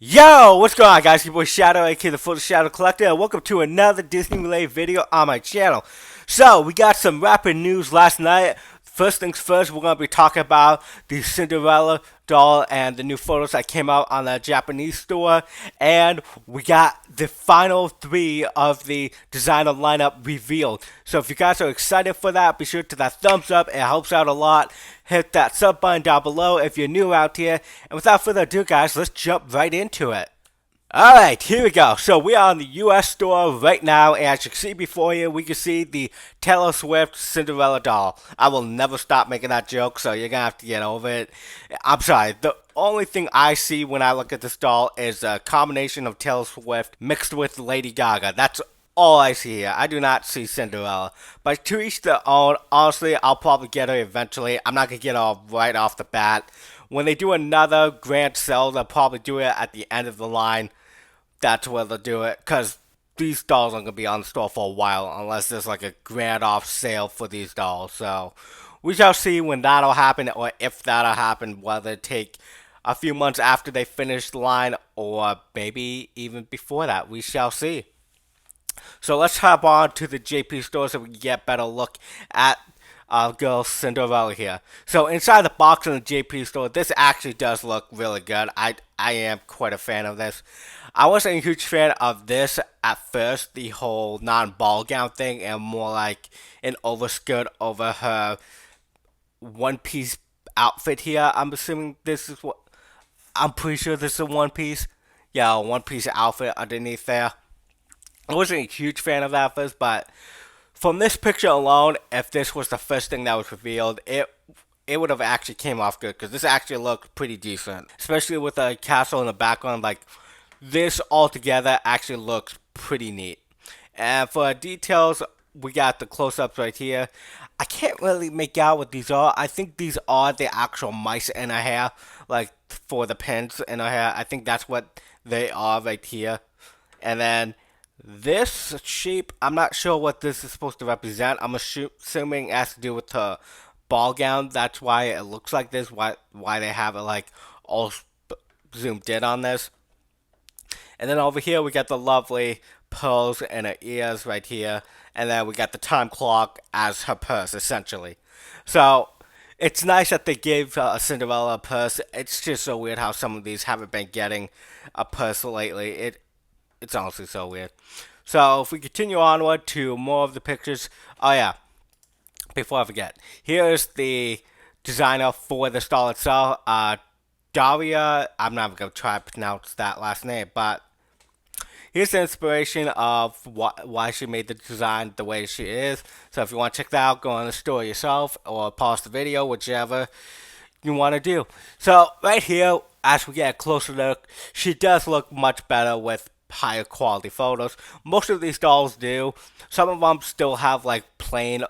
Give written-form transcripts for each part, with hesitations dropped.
Yo, what's going on, guys? Your boy Shadow, aka the Full Shadow Collector, and welcome to another Disney-related video on my channel. So, we got some rapid news last night. First things first, we're going to be talking about the Cinderella doll and the new photos that came out on the Japanese store. And we got the final three of the designer lineup revealed. So if you guys are excited for that, be sure to that thumbs up. It helps out a lot. Hit that sub button down below if you're new out here. And without further ado, guys, let's jump right into it. Alright, here we go. So we are in the US store right now, and as you can see before you, we can see the Taylor Swift Cinderella doll. I will never stop making that joke, so you're gonna have to get over it. I'm sorry, the only thing I see when I look at this doll is a combination of Taylor Swift mixed with Lady Gaga. That's all I see here. I do not see Cinderella. But to each their own, honestly, I'll probably get her eventually. I'm not gonna get her right off the bat. When they do another grand sale, they'll probably do it at the end of the line. That's where they'll do it, because these dolls aren't going to be on the store for a while unless there's like a grand off sale for these dolls. So we shall see when that'll happen, or if that'll happen, whether it take a few months after they finish the line or maybe even before that. We shall see. So let's hop on to the JP store so we can get a better look at girl Cinderella here. So inside the box in the JP store, this actually does look really good. I am quite a fan of this. I wasn't a huge fan of this at first, the whole non-ball gown thing, and more like an overskirt over her one-piece outfit here. I'm assuming this is what, I'm pretty sure this is a one-piece. Yeah, a one-piece outfit underneath there. I wasn't a huge fan of that at first, but from this picture alone, if this was the first thing that was revealed, it would have actually came off good, because this actually looked pretty decent, especially with the castle in the background. Like, this altogether actually looks pretty neat. And for details, we got the close-ups right here. I can't really make out what these are. I think these are the actual mice in her hair, like for the pins in her hair. I think that's what they are right here. And then this shape, I'm not sure what this is supposed to represent. I'm assuming it has to do with her ball gown. That's why it looks like this. Why they have it like all zoomed in on this. And then over here we got the lovely pearls in her ears right here. And then we got the time clock as her purse, essentially. So it's nice that they gave Cinderella a purse. It's just so weird how some of these haven't been getting a purse lately. It's honestly so weird. So if we continue onward to more of the pictures. Oh yeah, before I forget, here's the designer for the doll itself. Daria, I'm not going to try to pronounce that last name, but here's the inspiration of why she made the design the way she is. So if you want to check that out, go on the store yourself or pause the video, whichever you want to do. So right here, as we get a closer look, she does look much better with higher quality photos. Most of these dolls do. Some of them still have like plain,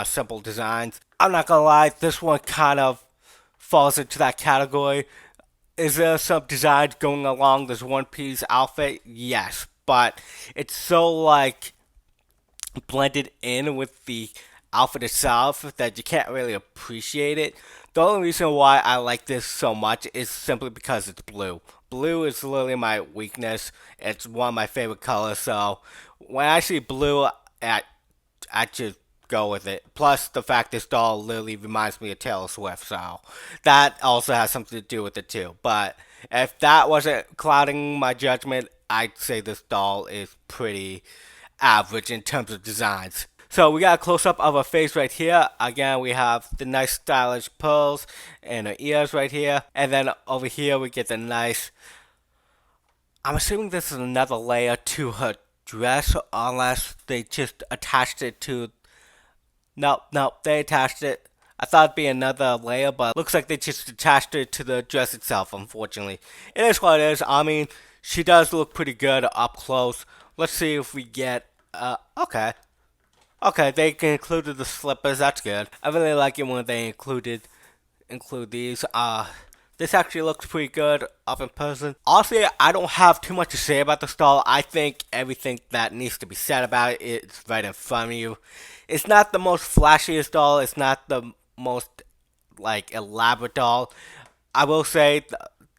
simple designs. I'm not gonna lie, this one kind of falls into that category. Is there some designs going along this one piece outfit? Yes, but it's so like blended in with the outfit itself that you can't really appreciate it. The only reason why I like this so much is simply because it's blue. Blue is literally my weakness. It's one of my favorite colors, so when I see blue, I just go with it. Plus, the fact this doll literally reminds me of Taylor Swift, so that also has something to do with it too. But if that wasn't clouding my judgment, I'd say this doll is pretty average in terms of designs. So we got a close-up of her face right here. Again, we have the nice stylish pearls in her ears right here. And then over here we get the nice, I'm assuming this is another layer to her dress, unless they just attached it to, nope, they attached it. I thought it'd be another layer, but looks like they just attached it to the dress itself, unfortunately. It is what it is. I mean, she does look pretty good up close. Let's see if we get, okay. Okay, they included the slippers. That's good. I really like it when they include these. This actually looks pretty good up in person. Honestly, I don't have too much to say about this doll. I think everything that needs to be said about it is right in front of you. It's not the most flashiest doll. It's not the most like elaborate doll. I will say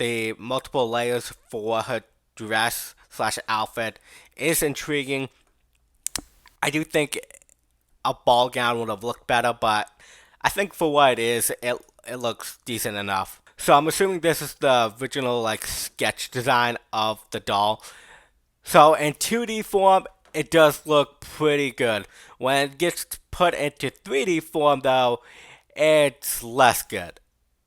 the multiple layers for her dress slash outfit is intriguing. I do think a ball gown would have looked better, but I think for what it is, it looks decent enough. So I'm assuming this is the original like sketch design of the doll. So in 2D form, it does look pretty good. When it gets put into 3D form, though, it's less good,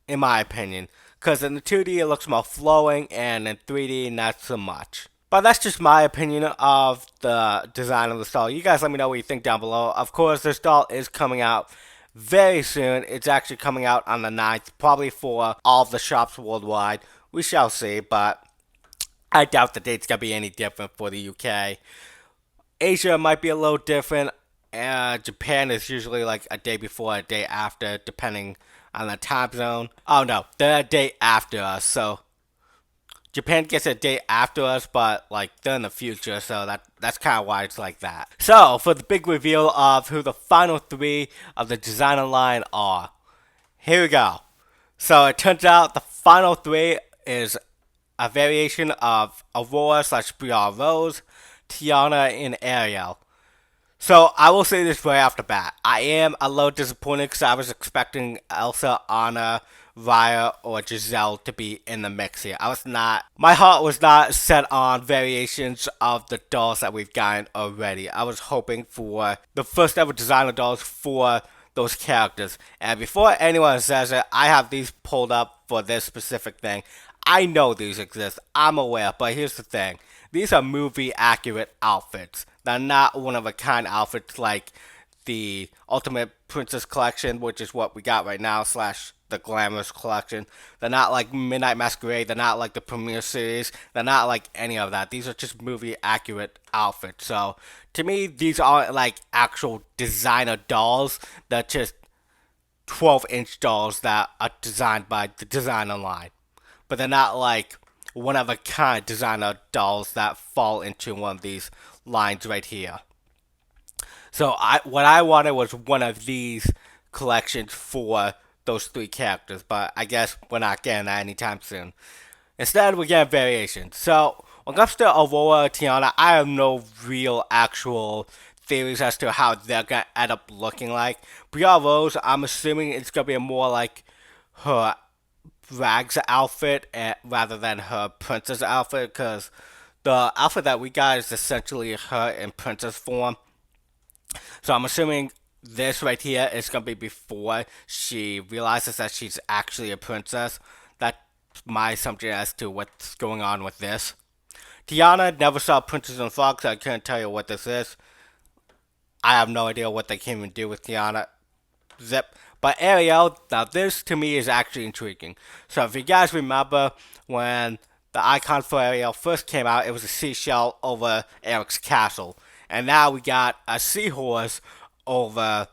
in my opinion. Because in the 2D, it looks more flowing, and in 3D, not so much. But that's just my opinion of the design of the doll. You guys let me know what you think down below. Of course, this doll is coming out very soon. It's actually coming out on the 9th, probably for all of the shops worldwide. We shall see, but I doubt the date's going to be any different for the UK. Asia might be a little different. Japan is usually like a day before, a day after, depending on the time zone. Oh no, they're a day after us, so Japan gets a day after us, but like they're in the future, so that's kind of why it's like that. So for the big reveal of who the final 3 of the designer line are, here we go. So it turns out the final 3 is a variation of Aurora slash Briar Rose, Tiana, and Ariel. So I will say this right off the bat. I am a little disappointed because I was expecting Elsa, Anna, Raya, or Giselle to be in the mix here. My heart was not set on variations of the dolls that we've gotten already. I was hoping for the first ever designer dolls for those characters. And before anyone says it, I have these pulled up for this specific thing. I know these exist. I'm aware, but here's the thing. These are movie accurate outfits. They're not one of a kind outfits like the Ultimate Princess Collection, which is what we got right now, slash the Glamorous Collection. They're not like Midnight Masquerade. They're not like the Premiere Series. They're not like any of that. These are just movie accurate outfits. So to me, these aren't like actual designer dolls. They're just 12-inch dolls that are designed by the designer line. But they're not like one of a kind designer dolls that fall into one of these lines right here. So what I wanted was one of these collections for those 3 characters, but I guess we're not getting that anytime soon. Instead, we're getting variations. So when it comes to Aurora, Tiana, I have no real actual theories as to how they're gonna end up looking like. Briar Rose, I'm assuming it's gonna be more like her Rags outfit rather than her princess outfit, because the outfit that we got is essentially her in princess form. So I'm assuming this right here is going to be before she realizes that she's actually a princess. That's my assumption as to what's going on with this. Tiana never saw Princess and Frog, so I couldn't tell you what this is. I have no idea what they can even do with Tiana. Zip. But Ariel, now this to me is actually intriguing. So if you guys remember when the icon for Ariel first came out, it was a seashell over Eric's castle. And now we got a seahorse over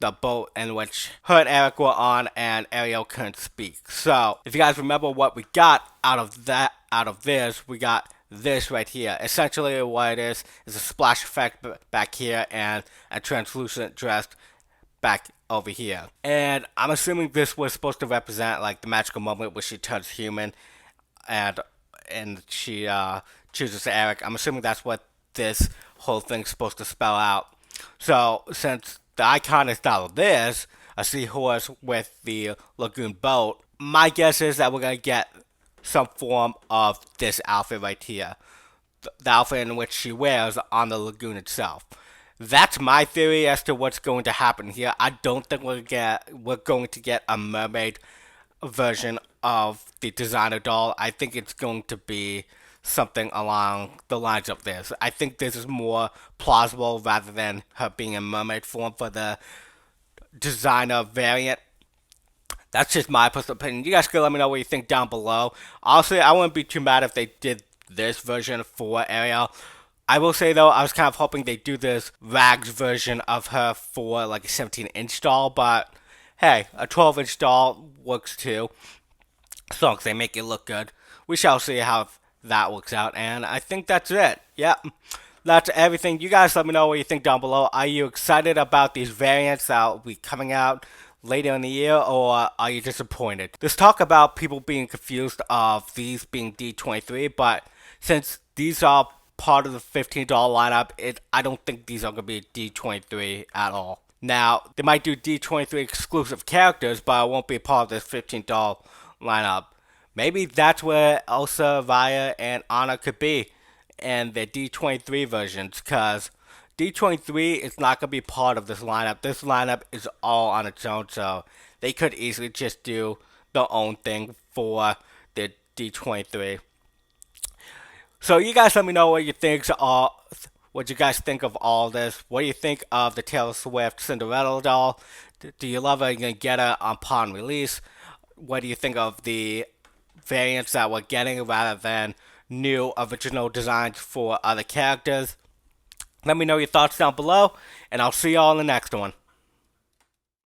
the boat in which her and Eric were on, and Ariel couldn't speak. So if you guys remember what we got out of this, we got this right here. Essentially what it is a splash effect back here and a translucent dress back over here. And I'm assuming this was supposed to represent like the magical moment where she turns human and she chooses Eric. I'm assuming that's what this whole thing's supposed to spell out. So since the icon is now this, a seahorse with the lagoon boat, my guess is that we're gonna get some form of this outfit right here. The outfit in which she wears on the lagoon itself. That's my theory as to what's going to happen here. I don't think we're going to get a mermaid version of the designer doll. I think it's going to be something along the lines of this. I think this is more plausible rather than her being in mermaid form for the designer variant. That's just my personal opinion. You guys can let me know what you think down below. Honestly, I wouldn't be too mad if they did this version for Ariel. I will say though, I was kind of hoping they'd do this rags version of her for like a 17-inch doll, but hey, a 12-inch doll works too, as long as they make it look good. We shall see how that works out, and I think that's it. Yep, that's everything. You guys let me know what you think down below. Are you excited about these variants that will be coming out later in the year, or are you disappointed? There's talk about people being confused of these being D23, but since these are part of the $15 lineup, I don't think these are going to be D23 at all. Now, they might do D23 exclusive characters, but it won't be part of this $15 lineup. Maybe that's where Elsa, Raya, and Anna could be in the D23 versions, because D23 is not going to be part of this lineup. This lineup is all on its own, so they could easily just do their own thing for the D23. So you guys let me know what you guys think of all this. What do you think of the Taylor Swift Cinderella doll? Do you love her? Are you gonna get her upon release? What do you think of the variants that we're getting rather than new original designs for other characters? Let me know your thoughts down below, and I'll see y'all in the next one.